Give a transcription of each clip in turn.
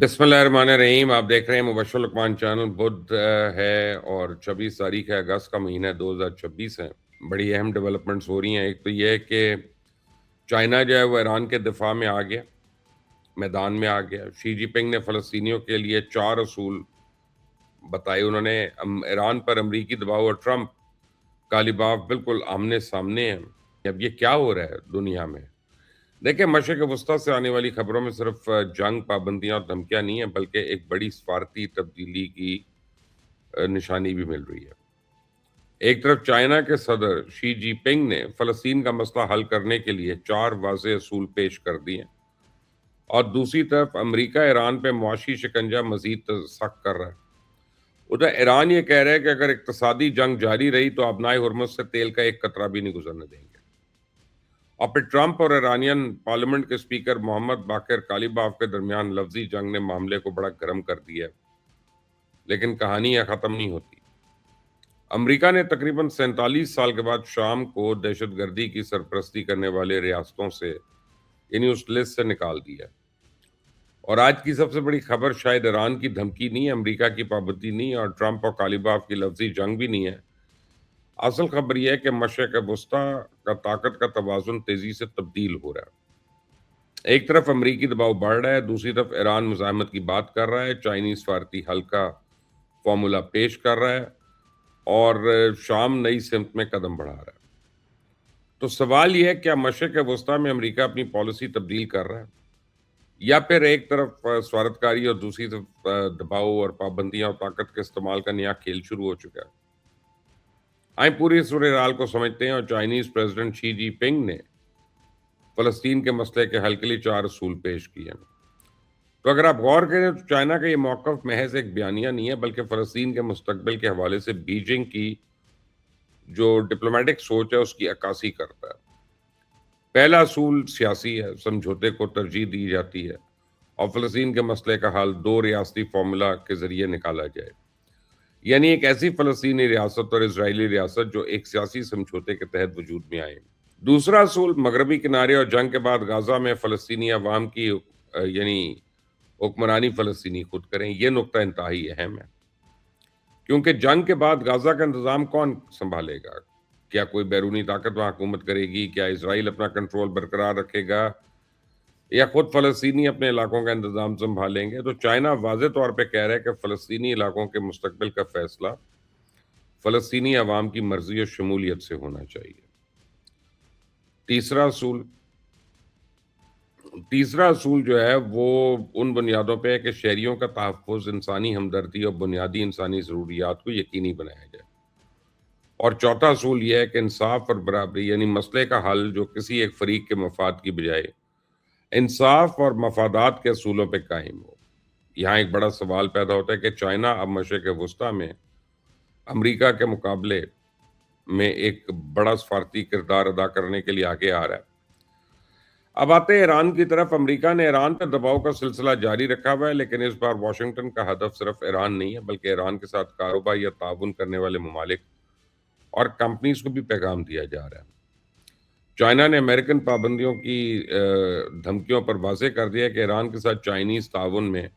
बिस्मिल्लाहिर्रहमानिर्रहीम। आप देख रहे हैं मुबश्शिर लुकमान चैनल। बुध है और 26 तारीख है, अगस्त का महीना है, 2026 है। बड़ी अहम डेवलपमेंट्स हो रही हैं। एक तो ये है कि चाइना जो है वो ईरान के दिफा में आ गया, मैदान में आ गया। शी जिनपिंग ने फ़लस्तीनियों के लिए 4 असूल बताए। उन्होंने ईरान पर अमरीकी दबाव और ट्रंप का लिबास बिल्कुल आमने-सामने हैं। अब ये क्या हो रहा है दुनिया में? देखिए, मशरिक़ वस्ता से आने वाली खबरों में सिर्फ जंग, पाबंदियाँ और धमकियाँ नहीं हैं, बल्कि एक बड़ी सफारती तब्दीली की निशानी भी मिल रही है। एक तरफ चाइना के सदर शी जिनपिंग ने फ़लस्तीन का मसला हल करने के लिए 4 वाज़ेह असूल पेश कर दिए और दूसरी तरफ अमेरिका ईरान पे मुआशी शिकंजा मज़ीद सख्त कर रहा है। उधर ईरान ये कह रहा है कि अगर इक़्तिसादी जंग जारी रही तो अपनाए हुर्मुज़ से तेल का एक कतरा भी नहीं गुज़रने देंगे। और फिर ट्रंप और ईरानियन पार्लियामेंट के स्पीकर मोहम्मद बाकिर कालिबाफ के दरमियान लफ्जी जंग ने मामले को बड़ा गर्म कर दिया है। लेकिन कहानी यह ख़त्म नहीं होती। अमेरिका ने तकरीबन 47 साल के बाद शाम को दहशतगर्दी की सरपरस्ती करने वाले रियासतों से यानी उस लिस्ट से निकाल दिया। और आज की सबसे बड़ी खबर शायद ईरान की धमकी नहीं है, अमेरिका की पाबंदी नहीं है और ट्रंप और कालिबाफ की लफ्जी जंग भी नहीं है। असल खबर यह है कि मशरिक़ वस्ता का ताकत का तवाज़ुन तेज़ी से तब्दील हो रहा है। एक तरफ अमरीकी दबाव बढ़ रहा है, दूसरी तरफ ईरान मुज़ाहमत की बात कर रहा है, चाइनीज़ सफारती हल का फॉर्मूला पेश कर रहा है और शाम नई सिमत में कदम बढ़ा रहा है। तो सवाल यह है, क्या मशरिक़ वस्ता में अमरीका अपनी पॉलिसी तब्दील कर रहा है या फिर एक तरफ सफारतकारी और दूसरी तरफ दबाव और पाबंदियां और ताकत के इस्तेमाल का नया खेल शुरू हो चुका है। आइए पूरी सूरत हाल को समझते हैं। और चाइनीज़ प्रेसिडेंट शी जिनपिंग ने फ़लस्तीन के मसले के हल के लिए 4 असूल पेश किए हैं। तो अगर आप गौर करें तो चाइना का ये मौक़िफ़ महज़ एक बयानिया नहीं है, बल्कि फ़लस्तीन के मुस्तक़बिल के हवाले से बीजिंग की जो डिप्लोमेटिक सोच है उसकी अक्कासी करता है। पहला असूल सियासी है, समझौते को तरजीह दी जाती है और फ़लस्तीन के मसले का हल 2 रियासती फ़ॉर्मूला के ज़रिए निकाला जाए। यानी एक ऐसी फ़लस्तीनी रियासत और इज़राइली रियासत जो एक सियासी समझौते के तहत वजूद में आए। दूसरा असूल मगरबी किनारे और जंग के बाद गाज़ा में फ़लस्तीनी अवाम की यानी हुक्मरानी फ़लस्तीनी खुद करें। ये नुक्ता इंतहाई अहम है, क्योंकि जंग के बाद गाज़ा का इंतज़ाम कौन सँभालेगा? क्या कोई बैरूनी ताकत वहाँ हुकूमत करेगी? क्या इज़राइल अपना कंट्रोल बरकरार रखेगा या खुद फ़लस्तीनी अपने इलाकों का इंतज़ाम सँभालेंगे? तो चाइना वाज़ेह तौर पे कह रहा है कि फ़लस्तीनी इलाकों के मुस्तक़बिल का फ़ैसला फ़लस्तीनी अवाम की मर्ज़ी और शमूलियत से होना चाहिए। तीसरा असूल जो है वो उन बुनियादों पे है कि शहरियों का तहफ़्फ़ुज़, इंसानी हमदर्दी और बुनियादी इंसानी ज़रूरियात को यकीनी बनाया जाए। और चौथा असूल ये है कि इंसाफ़ और बराबरी यानी मसले का हल जो किसी एक फ़रीक के मफ़ाद की बजाय इंसाफ़ और मफ़ादात के असूलों पे कायम हो। यहाँ एक बड़ा सवाल पैदा होता है कि चाइना अब मशरिक़ वस्ता में अमरीका के मुकाबले में एक बड़ा सफारती किरदार अदा करने के लिए आगे आ रहा है। अब आते हैं ईरान की तरफ। अमरीका ने ईरान पर दबाव का सिलसिला जारी रखा हुआ है, लेकिन इस बार वाशिंगटन का हदफ सिर्फ ईरान नहीं है, बल्कि ईरान के साथ कारोबार या ताउन करने वाले ममालिक और कंपनीज को भी पैगाम दिया जा रहा है। चाइना ने अमेरिकन पाबंदियों की धमकियों पर वाज़ेह कर दिया कि ईरान के साथ चाइनीज़ ताउन में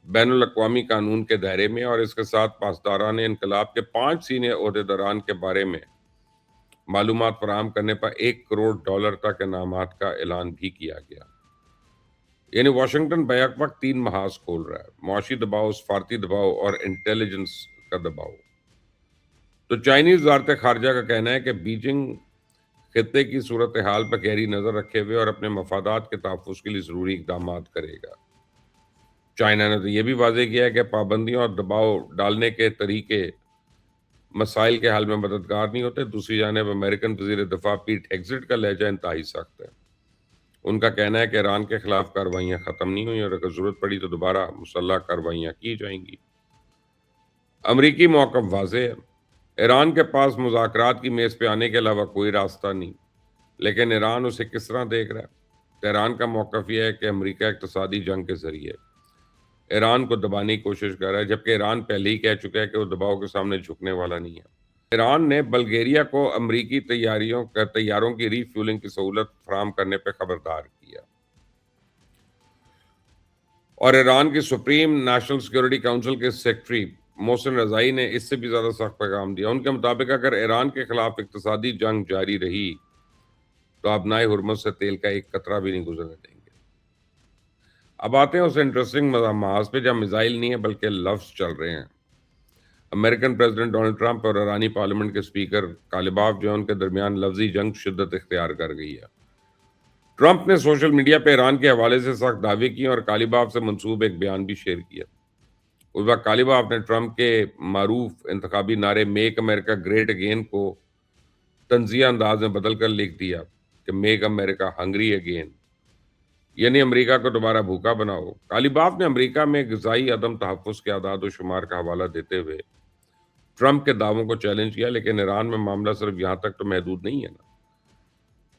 बैनुल अक़वामी कानून के दायरे में और इसके साथ पासदारान इनकलाब के 5 सीनियर ओहदेदारान के बारे में मालूमात फराहम करने पर $1 करोड़ तक इनामात का ऐलान भी किया गया। यानी वाशिंगटन बैक वक्त 3 महाज खोल रहा है: मुआशी दबाव, सफारती दबाव और इंटेलिजेंस का दबाव। तो चाइनीज़ वज़ारत ख़ारिजा का कहना है कि बीजिंग खित्ते की सूरत हाल पर गहरी नज़र रखे हुए और अपने मफादात के तहफ़्फ़ुज़ के लिए ज़रूरी इक़दामात करेगा। चाइना ने तो ये भी वाज़ेह किया है कि पाबंदियों और दबाव डालने के तरीके मसाइल के हल में मददगार नहीं होते। दूसरी जानिब अमेरिकन वज़ीर दिफ़ा पीट हेग्सेट का लहजा इंतहाई सख्त है। उनका कहना है कि ईरान के खिलाफ कार्रवाइयाँ ख़त्म नहीं हुई और अगर ज़रूरत पड़ी तो दोबारा मुसल्लह कार्रवाइयाँ की जाएंगी। अमरीकी मौक़िफ़ वाज़ेह है। ईरान के पास मुज़ाकरात की मेज़ पे आने के अलावा कोई रास्ता नहीं, लेकिन ईरान उसे किस तरह देख रहा है? तेहरान का मौक़िफ़ यह है कि अमरीका इक़्तिसादी जंग के ज़रिए ईरान को दबाने की कोशिश कर रहा है, जबकि ईरान पहले ही कह चुका है कि वो दबाव के सामने झुकने वाला नहीं है। ईरान ने बल्गेरिया को अमरीकी तैयारों की रीफ्यूलिंग की सहूलत फराहम करने पर खबरदार किया। اور ایران کی سپریم نیشنل سیکورٹی کونسل کے سیکرٹری محسن رضائی نے اس سے بھی زیادہ سخت پیغام دیا. ان کے مطابق اگر ایران کے خلاف اقتصادی جنگ جاری رہی تو آبنائے ہرمز سے تیل کا ایک قطرہ بھی نہیں گزرنے دیں گے. اب آتے ہیں اس انٹرسٹنگ محاذ پہ جہاں میزائل نہیں ہے بلکہ لفظ چل رہے ہیں. امریکن پریزیڈنٹ ڈونلڈ ٹرمپ اور ایرانی پارلیمنٹ کے سپیکر کالباف جو ہیں ان کے درمیان لفظی جنگ شدت اختیار کر گئی ہے. ٹرمپ نے سوشل میڈیا پہ ایران کے حوالے سے سخت دعوے کیے اور کالباف سے منسوب ایک بیان بھی شیئر کیا. اس وقت کالباف نے ٹرمپ کے معروف انتخابی نعرے میک امریکہ گریٹ اگین کو طنزیہ انداز میں بدل کر لکھ دیا کہ میک امریکہ ہنگری اگین، یعنی امریکہ کو دوبارہ بھوکا بناؤ. کالباف نے امریکہ میں غذائی عدم تحفظ کے اعداد و شمار کا حوالہ دیتے ہوئے ٹرمپ کے دعووں کو چیلنج کیا، لیکن ایران میں معاملہ صرف یہاں تک تو محدود نہیں ہے نا.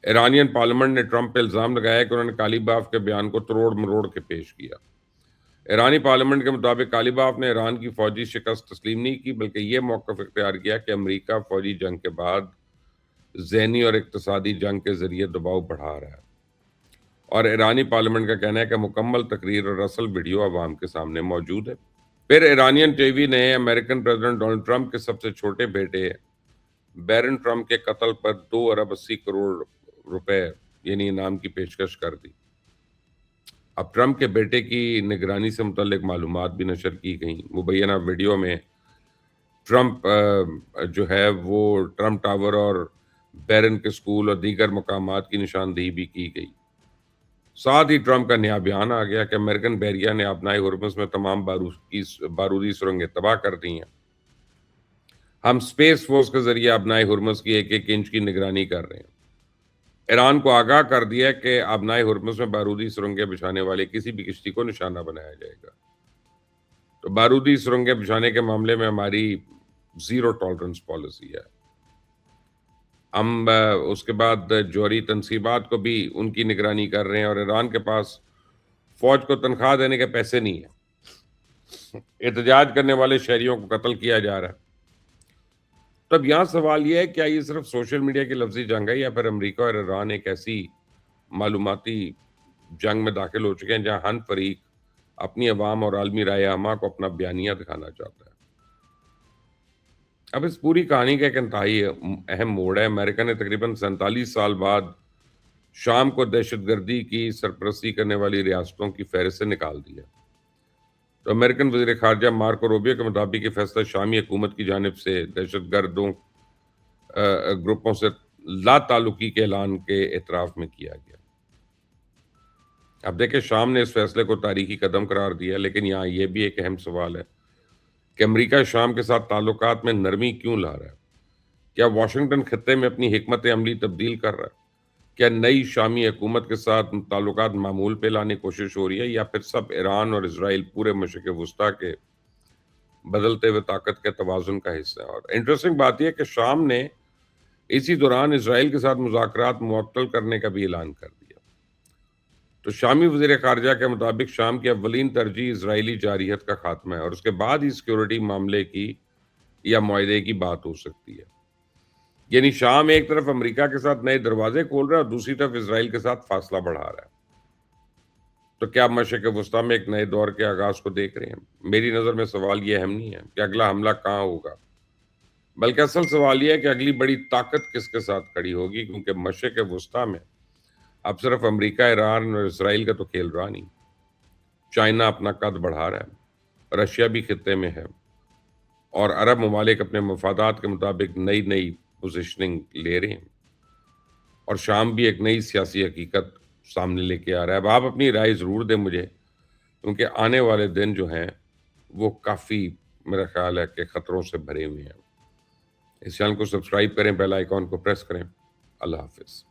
ایرانین پارلیمنٹ نے ٹرمپ پہ الزام لگایا کہ انہوں نے کالباف کے بیان کو تروڑ مروڑ کے پیش کیا. ایرانی پارلیمنٹ کے مطابق کالباف نے ایران کی فوجی شکست تسلیم نہیں کی بلکہ یہ موقف اختیار کیا کہ امریکہ فوجی جنگ کے بعد ذہنی اور اقتصادی جنگ کے ذریعے دباؤ بڑھا رہا ہے. اور ایرانی پارلیمنٹ کا کہنا ہے کہ مکمل تقریر اور اصل ویڈیو عوام کے سامنے موجود ہے. پھر ایرانین ٹی وی نے امریکن پریزیڈنٹ ڈونلڈ ٹرمپ کے سب سے چھوٹے بیٹے بیرن ٹرمپ کے قتل پر 2 ارب 80 کروڑ روپے یعنی انعام کی پیشکش کر دی. اب ٹرمپ کے بیٹے کی نگرانی سے متعلق معلومات بھی نشر کی گئیں. مبینہ ویڈیو میں ٹرمپ جو ہے وہ ٹرمپ ٹاور اور بیرن کے سکول اور دیگر مقامات کی نشاندہی بھی کی گئی. ساتھ ہی ٹرمپ کا نیا بیان آ گیا کہ امریکن بحریہ نے آبنائے ہرمز میں تمام بارودی سرنگیں تباہ کر دی ہیں. ہم سپیس فورس کے ذریعے آبنائے ہرمز کی 1-1 انچ کی نگرانی کر رہے ہیں. ایران کو آگاہ کر دیا کہ آبنائے ہرمز میں بارودی سرنگیں بچھانے والے کسی بھی کشتی کو نشانہ بنایا جائے گا. تو بارودی سرنگیں بچھانے کے معاملے میں ہماری زیرو ٹالرنس پالیسی ہے. ہم اس کے بعد جوہری تنصیبات کو بھی ان کی نگرانی کر رہے ہیں اور ایران کے پاس فوج کو تنخواہ دینے کے پیسے نہیں ہیں. احتجاج کرنے والے شہریوں کو قتل کیا جا رہا ہے. تو اب یہاں سوال یہ ہے کیا یہ صرف سوشل میڈیا کی لفظی جنگ ہے یا پھر امریکہ اور ایران ایک ایسی معلوماتی جنگ میں داخل ہو چکے ہیں جہاں ہر فریق اپنی عوام اور عالمی رائے عامہ کو اپنا بیانیہ دکھانا چاہتا ہے. اب اس پوری کہانی کا ایک انتہائی اہم موڑ ہے. امریکہ نے تقریباً 47 سال بعد شام کو دہشت گردی کی سرپرستی کرنے والی ریاستوں کی فہرست سے نکال دیا. تو امریکن وزیر خارجہ مارکو روبیو کے مطابق یہ فیصلہ شامی حکومت کی جانب سے دہشت گردوں گروپوں سے لا تعلقی کے اعلان کے اعتراف میں کیا گیا. اب دیکھیں شام نے اس فیصلے کو تاریخی قدم قرار دیا، لیکن یہاں یہ بھی ایک اہم سوال ہے کہ امریکہ شام کے ساتھ تعلقات میں نرمی کیوں لا رہا ہے؟ کیا واشنگٹن خطے میں اپنی حکمت عملی تبدیل کر رہا ہے؟ کیا نئی شامی حکومت کے ساتھ تعلقات معمول پہ لانے کی کوشش ہو رہی ہے یا پھر سب ایران اور اسرائیل پورے مشرق وسطیٰ کے بدلتے ہوئے طاقت کے توازن کا حصہ ہے؟ اور انٹرسٹنگ بات یہ ہے کہ شام نے اسی دوران اسرائیل کے ساتھ مذاکرات معطل کرنے کا بھی اعلان کر دیا. تو شامی وزیر خارجہ کے مطابق شام کی اولین ترجیح اسرائیلی جارحیت کا خاتمہ ہے اور اس کے بعد ہی سیکورٹی معاملے کی یا معاہدے کی بات ہو سکتی ہے. یعنی شام ایک طرف امریکہ کے ساتھ نئے دروازے کھول رہا ہے اور دوسری طرف اسرائیل کے ساتھ فاصلہ بڑھا رہا ہے. تو کیا مشرق وسطیٰ میں ایک نئے دور کے آغاز کو دیکھ رہے ہیں؟ میری نظر میں سوال یہ اہم نہیں ہے کہ اگلا حملہ کہاں ہوگا، بلکہ اصل سوال یہ ہے کہ اگلی بڑی طاقت کس کے ساتھ کھڑی ہوگی، کیونکہ مشرق وسطیٰ میں اب صرف امریکہ، ایران اور اسرائیل کا تو کھیل رہا نہیں. چائنا اپنا قد بڑھا رہا ہے، رشیا بھی خطے میں ہے اور عرب ممالک اپنے مفادات کے مطابق نئی پوزیشننگ لے رہے ہیں اور شام بھی ایک نئی سیاسی حقیقت سامنے لے کے آ رہا ہے. اب آپ اپنی رائے ضرور دیں مجھے، کیونکہ آنے والے دن جو ہیں وہ کافی میرا خیال ہے کہ خطروں سے بھرے ہوئے ہیں. اس چینل کو سبسکرائب کریں، بیل آئیکن کو پریس کریں. اللہ حافظ.